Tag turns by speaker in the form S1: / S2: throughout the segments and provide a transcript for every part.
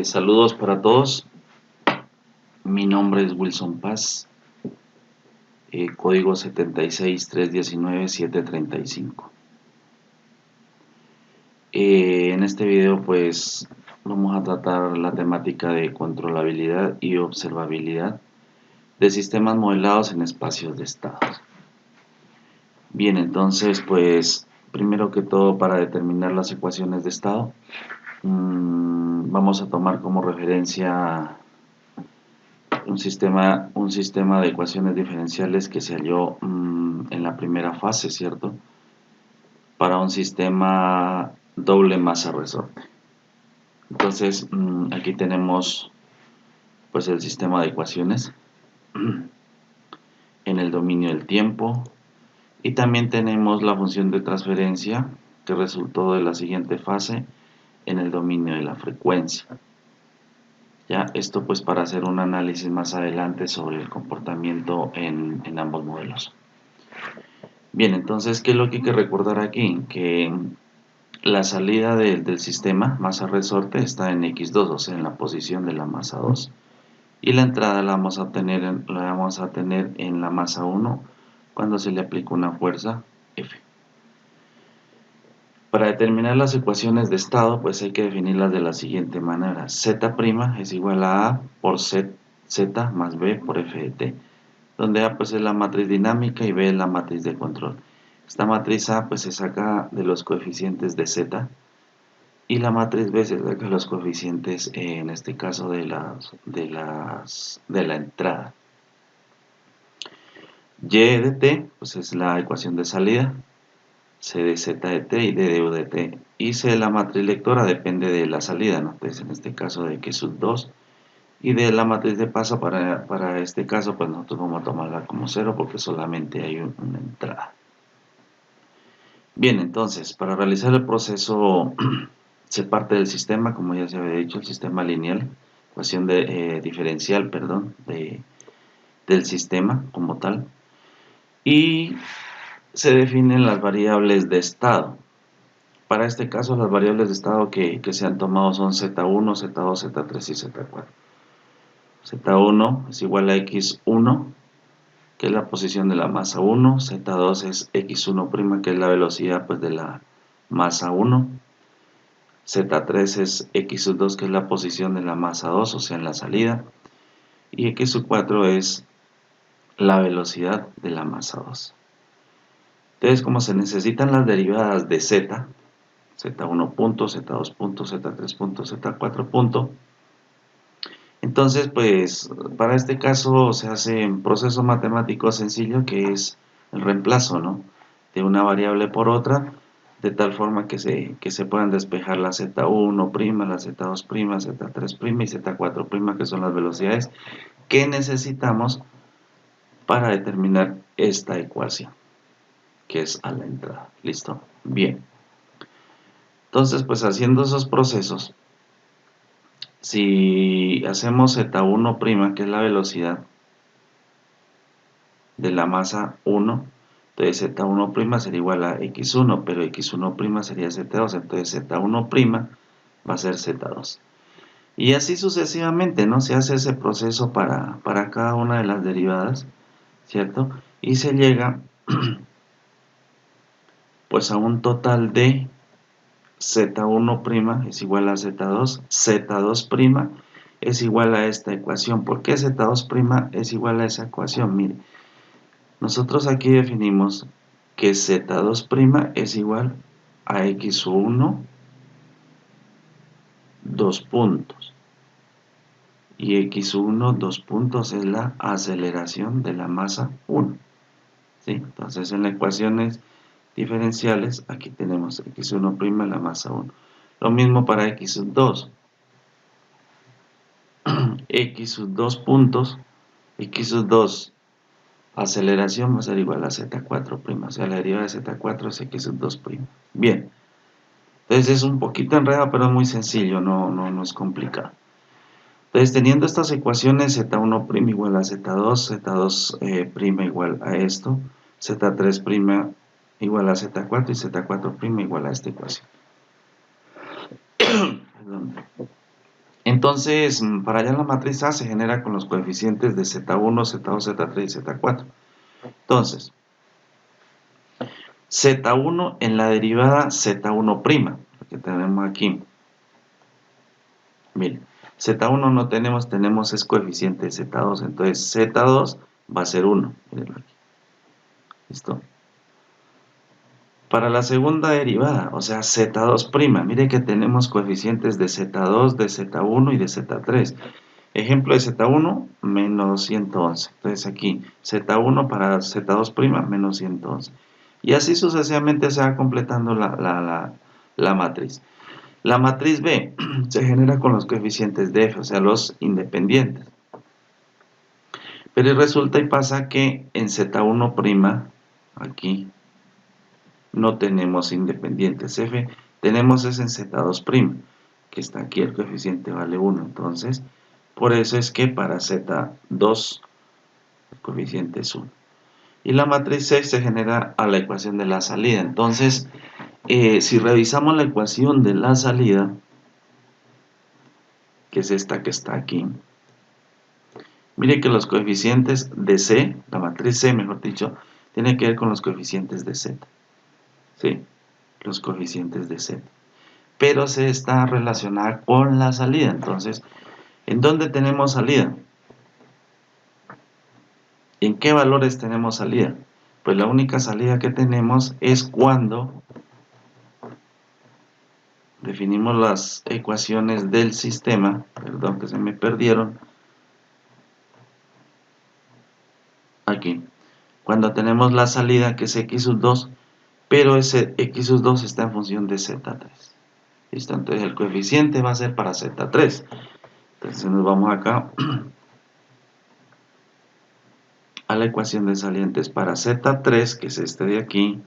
S1: Saludos para todos, mi nombre es Wilson Paz, código 76319-735. En este video pues vamos a tratar la temática de controlabilidad y observabilidad de sistemas modelados en espacios de estados. Bien, entonces pues primero que todo, para determinar las ecuaciones de estado, vamos a tomar como referencia un sistema de ecuaciones diferenciales que se halló en la primera fase, ¿cierto? Para un sistema doble masa resorte. Entonces, aquí tenemos pues el sistema de ecuaciones en el dominio del tiempo, y también tenemos la función de transferencia que resultó de la siguiente fase en el dominio de la frecuencia. Ya, esto pues para hacer un análisis más adelante sobre el comportamiento en ambos modelos. Bien, entonces, ¿qué es lo que hay que recordar aquí? Que la salida del sistema masa resorte está en x2, o sea, en la posición de la masa 2. Y la entrada la vamos a tener en la masa 1 cuando se le aplica una fuerza F. Para determinar las ecuaciones de estado, pues hay que definirlas de la siguiente manera. Z' es igual a por Z más B por F de T, donde A pues es la matriz dinámica y B es la matriz de control. Esta matriz A pues se saca de los coeficientes de Z, y la matriz B se saca de los coeficientes, en este caso de la entrada. Y de T pues es la ecuación de salida, C de Z de T y D de U de T, y C de la matriz lectora depende de la salida, ¿no? Entonces en este caso de X sub 2, y de la matriz de paso para este caso pues nosotros vamos a tomarla como 0 porque solamente hay una entrada. Bien, entonces para realizar el proceso se parte del sistema, como ya se había dicho, el sistema lineal, ecuación diferencial, perdón, del sistema como tal, y se definen las variables de estado. Para este caso, las variables de estado que se han tomado son Z1, Z2, Z3 y Z4. Z1 es igual a X1, que es la posición de la masa 1, Z2 es X1', que es la velocidad pues de la masa 1, Z3 es X2, que es la posición de la masa 2, o sea, en la salida, y X4 es la velocidad de la masa 2. Entonces, como se necesitan las derivadas de Z, Z1 punto, Z2 punto, Z3 punto, Z4 punto, entonces pues para este caso se hace un proceso matemático sencillo que es el reemplazo, ¿no?, de una variable por otra, de tal forma que se puedan despejar la Z1', la Z2', Z3' y Z4', que son las velocidades que necesitamos para determinar esta ecuación, que es a la entrada. ¿Listo? Bien. Entonces, pues haciendo esos procesos, si hacemos Z1', que es la velocidad de la masa 1, entonces Z1' sería igual a X1, pero X1' sería Z2, entonces Z1' va a ser Z2. Y así sucesivamente, ¿no? Se hace ese proceso para cada una de las derivadas, ¿cierto? Y se llega pues a un total de Z1' es igual a Z2, Z2' es igual a esta ecuación. ¿Por qué Z2' es igual a esa ecuación? Mire, nosotros aquí definimos que Z2' es igual a X1, 2 puntos. Y X1, 2 puntos es la aceleración de la masa 1. ¿Sí? Entonces en las ecuaciones diferenciales aquí tenemos X1' la masa 1. Lo mismo para X2. X2 puntos, X2 aceleración va a ser igual a Z4', o sea, la derivada de Z4 es X2'. Bien, entonces es un poquito enredado, pero es muy sencillo, no es complicado. Entonces, teniendo estas ecuaciones, Z1' igual a Z2, Z2' igual a esto, Z3' igual a Z4 y Z4' igual a esta ecuación. Entonces, para allá la matriz A se genera con los coeficientes de Z1, Z2, Z3 y Z4. Entonces, Z1 en la derivada Z1', que tenemos aquí. Miren, Z1 no tenemos es coeficiente de Z2, entonces Z2 va a ser 1. Mirenlo aquí. ¿Listo? Para la segunda derivada, o sea, Z2', mire que tenemos coeficientes de Z2, de Z1 y de Z3. Ejemplo de Z1, menos 111. Entonces aquí, Z1 para Z2', menos 111. Y así sucesivamente se va completando la matriz. La matriz B se genera con los coeficientes de F, o sea, los independientes. Pero resulta y pasa que en Z1', aquí, no tenemos independientes F, tenemos es en Z2', que está aquí, el coeficiente vale 1. Entonces, por eso es que para Z2 el coeficiente es 1. Y la matriz C se genera a la ecuación de la salida. Entonces, si revisamos la ecuación de la salida, que es esta que está aquí, mire que los coeficientes de C, la matriz C mejor dicho, tiene que ver con los coeficientes de Z. ¿Sí? Los coeficientes de Z. Pero C está relacionada con la salida. Entonces, ¿en dónde tenemos salida? ¿En qué valores tenemos salida? Pues la única salida que tenemos es cuando definimos las ecuaciones del sistema, perdón que se me perdieron, aquí, cuando tenemos la salida que es x sub 2, pero ese x sub 2 está en función de z3. ¿Listo? Entonces el coeficiente va a ser para z3. Entonces nos vamos acá a la ecuación de salientes para z3, que es este de aquí,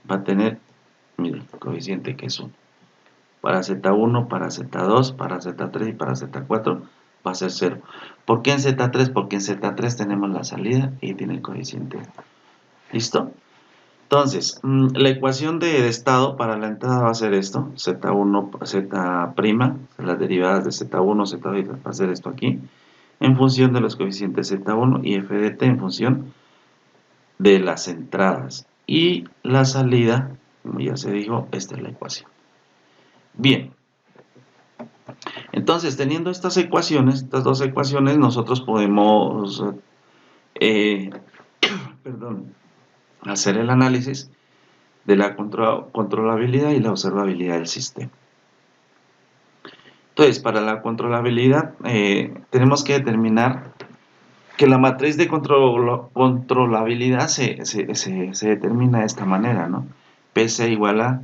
S1: va a tener, mire, el coeficiente que es 1. Para Z1, para Z2, para Z3 y para Z4 va a ser 0. ¿Por qué en Z3? Porque en Z3 tenemos la salida y tiene el coeficiente. ¿Listo? Entonces, la ecuación de estado para la entrada va a ser esto, Z1, Z', las derivadas de Z1, Z2 va a ser esto aquí, en función de los coeficientes Z1 y f de t en función de las entradas. Y la salida, como ya se dijo, esta es la ecuación. Bien, entonces teniendo estas ecuaciones, estas dos ecuaciones, nosotros podemos hacer el análisis de la controlabilidad y la observabilidad del sistema. Entonces, para la controlabilidad tenemos que determinar que la matriz de controlabilidad se determina de esta manera, ¿no? PC igual a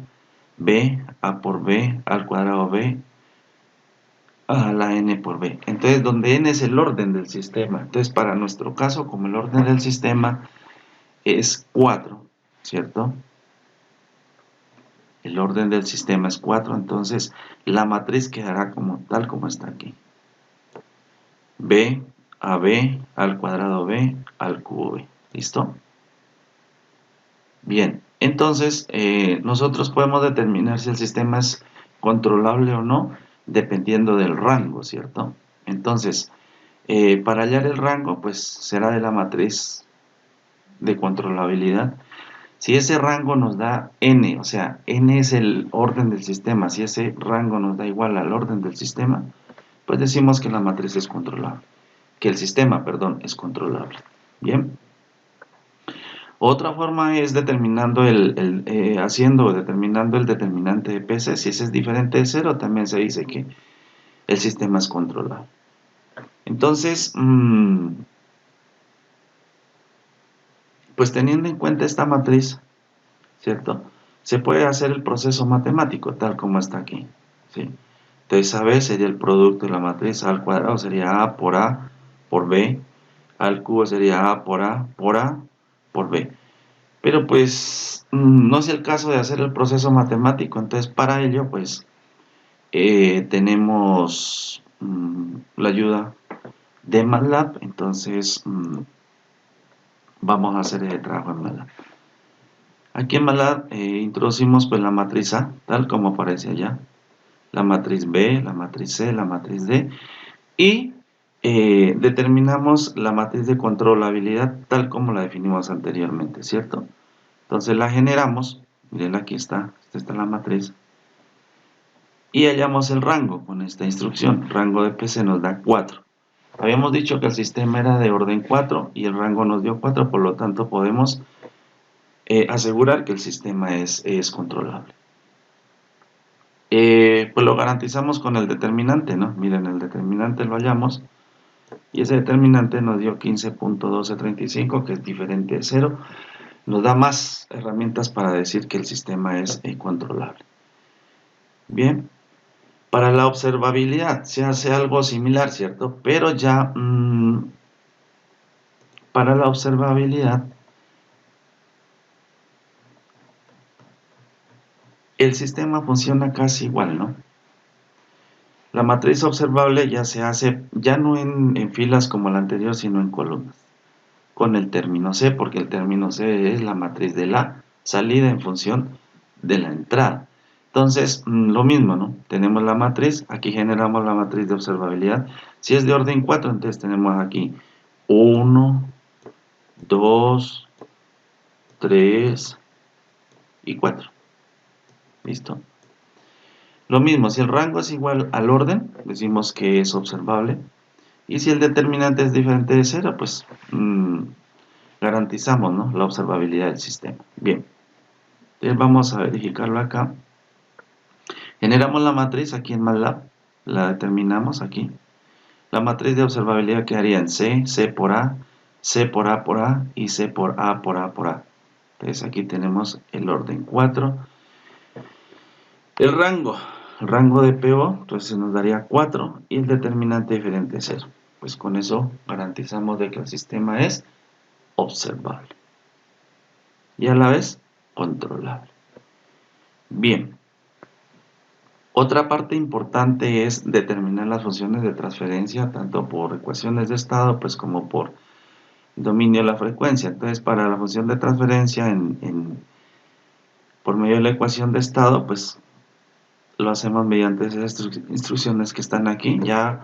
S1: B, A por B, al cuadrado B, a la n por b. Entonces, donde n es el orden del sistema. Entonces, para nuestro caso, como el orden del sistema es 4, ¿cierto? El orden del sistema es 4, entonces la matriz quedará como tal como está aquí. B a B al cuadrado B al cubo B. ¿Listo? Bien, entonces nosotros podemos determinar si el sistema es controlable o no dependiendo del rango, ¿cierto? Entonces, para hallar el rango, pues será de la matriz de controlabilidad. Si ese rango nos da n, o sea, n es el orden del sistema, si ese rango nos da igual al orden del sistema, pues decimos que la matriz es controlable, que el sistema, perdón, es controlable. Bien. Otra forma es determinando determinando el determinante de PC. Si ese es diferente de 0, también se dice que el sistema es controlable. Entonces, pues teniendo en cuenta esta matriz, ¿cierto? Se puede hacer el proceso matemático tal como está aquí, ¿sí? Entonces AB sería el producto de la matriz, A al cuadrado sería A por B, A al cubo sería A por B. Pero pues no es el caso de hacer el proceso matemático, entonces para ello pues tenemos la ayuda de MATLAB, entonces vamos a hacer el trabajo en MATLAB. Aquí en MATLAB introducimos pues la matriz A, tal como aparece allá, la matriz B, la matriz C, la matriz D, y determinamos la matriz de controlabilidad tal como la definimos anteriormente, ¿cierto? Entonces la generamos, miren aquí está, esta está la matriz, y hallamos el rango con esta instrucción, rango de PC nos da 4. Habíamos dicho que el sistema era de orden 4 y el rango nos dio 4, por lo tanto podemos asegurar que el sistema es controlable. Pues lo garantizamos con el determinante, ¿no? Miren, el determinante lo hallamos y ese determinante nos dio 15.1235, que es diferente de 0. Nos da más herramientas para decir que el sistema es controlable. Bien, para la observabilidad se hace algo similar, ¿cierto? Pero ya para la observabilidad el sistema funciona casi igual, ¿no? La matriz observable ya se hace, ya no en filas como la anterior, sino en columnas, con el término C, porque el término C es la matriz de la salida en función de la entrada. Entonces, lo mismo, ¿no? Tenemos la matriz, aquí generamos la matriz de observabilidad. Si es de orden 4, entonces tenemos aquí 1, 2, 3 y 4. ¿Listo? Lo mismo, si el rango es igual al orden, decimos que es observable. Y si el determinante es diferente de 0, pues garantizamos, ¿no?, la observabilidad del sistema. Bien, entonces vamos a verificarlo acá. Generamos la matriz aquí en MATLAB, la determinamos aquí. La matriz de observabilidad quedaría en C, C por A, C por A por A y C por A por A por A. Entonces aquí tenemos el orden 4. El rango de PO, entonces nos daría 4 y el determinante diferente de 0. Pues con eso garantizamos de que el sistema es observable y a la vez controlable. Bien, otra parte importante es determinar las funciones de transferencia tanto por ecuaciones de estado pues como por dominio de la frecuencia. Entonces para la función de transferencia por medio de la ecuación de estado pues lo hacemos mediante esas instrucciones que están aquí ya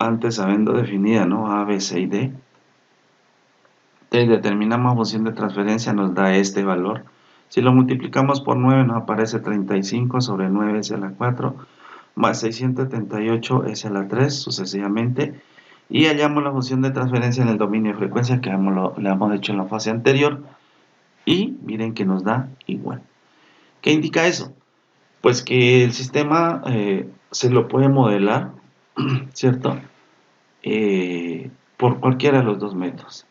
S1: antes habiendo definida, ¿no?, A, B, C y D. Entonces determinamos función de transferencia, nos da este valor. Si lo multiplicamos por 9 nos aparece 35 sobre 9 es a la 4 más 678 es a la 3 sucesivamente, y hallamos la función de transferencia en el dominio de frecuencia que le hemos hecho en la fase anterior y miren que nos da igual. ¿Qué indica eso? Pues que el sistema se lo puede modelar, ¿cierto?, por cualquiera de los dos métodos.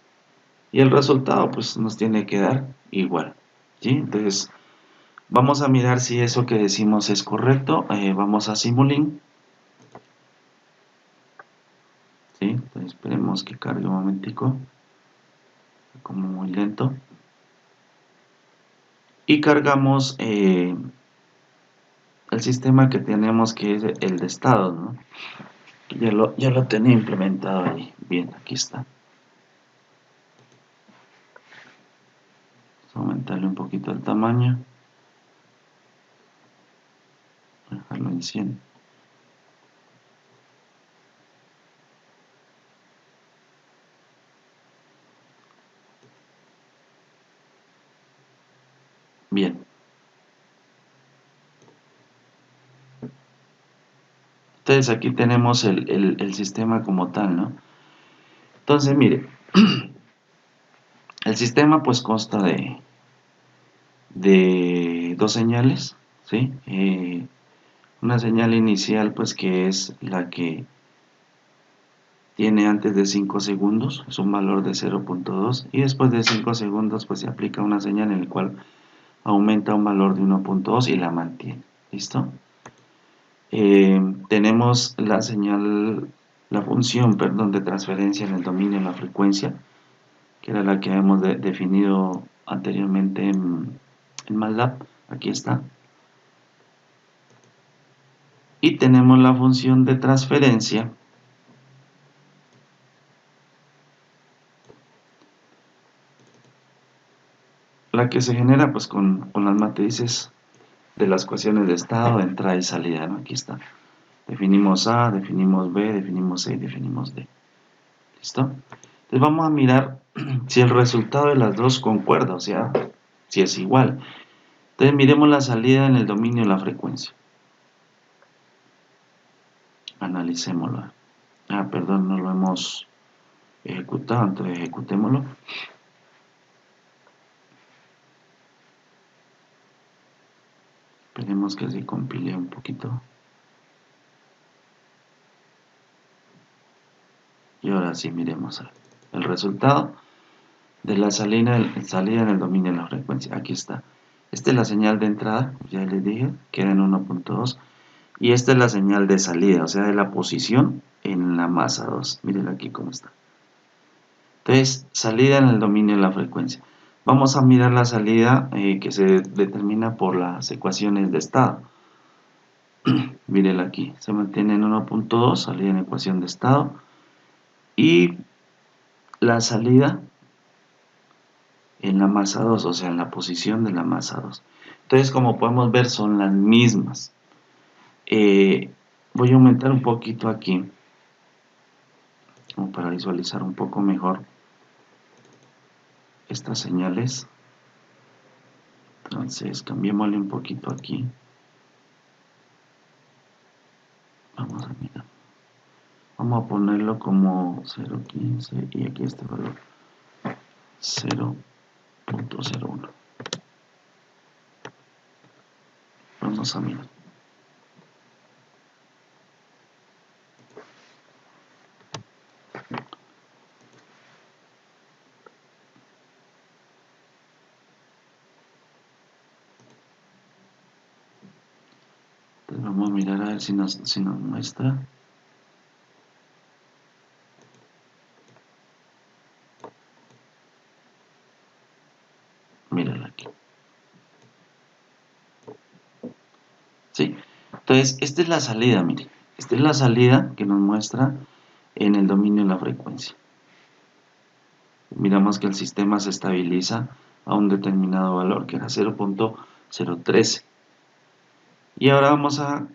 S1: Y el resultado pues nos tiene que dar igual, ¿sí? Entonces vamos a mirar si eso que decimos es correcto. Vamos a Simulink, ¿sí? Entonces esperemos que cargue un momentico, como muy lento, y cargamos el sistema que tenemos, que es el de estado, ¿no? Ya lo tenía implementado ahí. Bien, aquí está. Vamos a aumentarle un poquito el tamaño, dejarlo en 100. Bien. Entonces aquí tenemos el sistema como tal, ¿no? Entonces, mire, el sistema pues consta de dos señales, ¿sí? Una señal inicial pues que es la que tiene antes de 5 segundos, es un valor de 0.2, y después de 5 segundos pues se aplica una señal en la cual aumenta un valor de 1.2 y la mantiene, ¿listo? Tenemos la señal, la función, perdón, de transferencia en el dominio de la frecuencia, que era la que habíamos definido anteriormente en MATLAB. Aquí está. Y tenemos la función de transferencia, la que se genera pues con las matrices de las ecuaciones de estado, de entrada y salida, ¿no? Aquí está. Definimos A, definimos B, definimos C y definimos D. ¿Listo? Entonces vamos a mirar si el resultado de las dos concuerda, o sea, si es igual. Entonces miremos la salida en el dominio de la frecuencia. Analicémoslo. Ah, perdón, no lo hemos ejecutado, entonces ejecutémoslo. Esperemos que se compile un poquito. Y ahora sí, miremos el resultado de la salida en el dominio de la frecuencia. Aquí está. Esta es la señal de entrada, ya les dije, queda en 1.2. Y esta es la señal de salida, o sea, de la posición en la masa 2. Miren aquí cómo está. Entonces, salida en el dominio de la frecuencia. Vamos a mirar la salida que se determina por las ecuaciones de estado. Mírenla aquí, se mantiene en 1.2, salida en ecuación de estado. Y la salida en la masa 2, o sea, en la posición de la masa 2. Entonces, como podemos ver, son las mismas. Voy a aumentar un poquito aquí, como para visualizar un poco mejor estas señales. Entonces, cambiémosle un poquito aquí. Vamos a mirar. Vamos a ponerlo como 0.15 y aquí este valor 0.01. Vamos a mirar. Entonces vamos a mirar a ver si nos muestra. Mírala aquí. ¿Sí? Entonces, esta es la salida, miren. Esta es la salida que nos muestra en el dominio de la frecuencia. Miramos que el sistema se estabiliza a un determinado valor, que era 0.013. Y ahora vamos a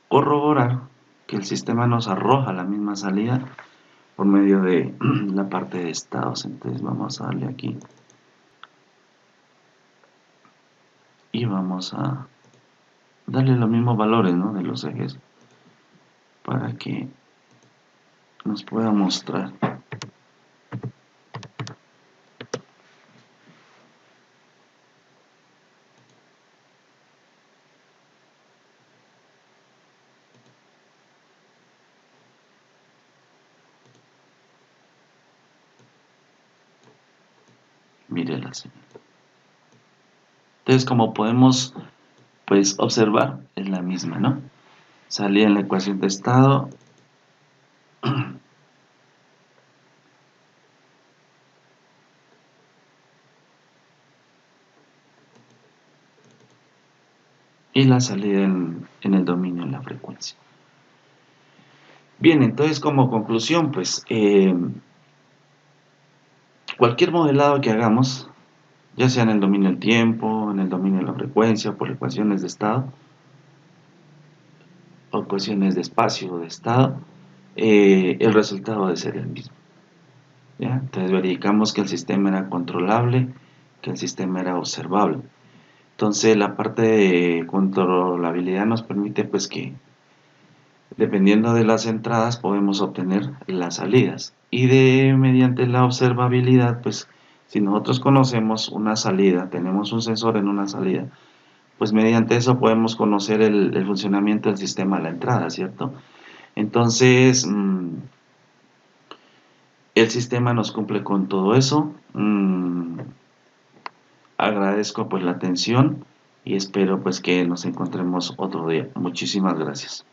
S1: corroborar que el sistema nos arroja la misma salida por medio de la parte de estados. Entonces vamos a darle aquí y vamos a darle los mismos valores, ¿no?, de los ejes para que nos pueda mostrar. Mire la señal. Entonces, como podemos pues observar, es la misma, ¿no? Salía en la ecuación de estado y la salida en el dominio en la frecuencia. Bien, entonces como conclusión, pues cualquier modelado que hagamos, ya sea en el dominio del tiempo, en el dominio de la frecuencia, por ecuaciones de estado, o ecuaciones de espacio o de estado, el resultado debe ser el mismo. ¿Ya? Entonces verificamos que el sistema era controlable, que el sistema era observable. Entonces la parte de controlabilidad nos permite pues que dependiendo de las entradas podemos obtener las salidas. Y mediante la observabilidad, pues si nosotros conocemos una salida, tenemos un sensor en una salida, pues mediante eso podemos conocer el funcionamiento del sistema a la entrada, ¿cierto? Entonces, el sistema nos cumple con todo eso. Agradezco pues la atención y espero pues que nos encontremos otro día. Muchísimas gracias.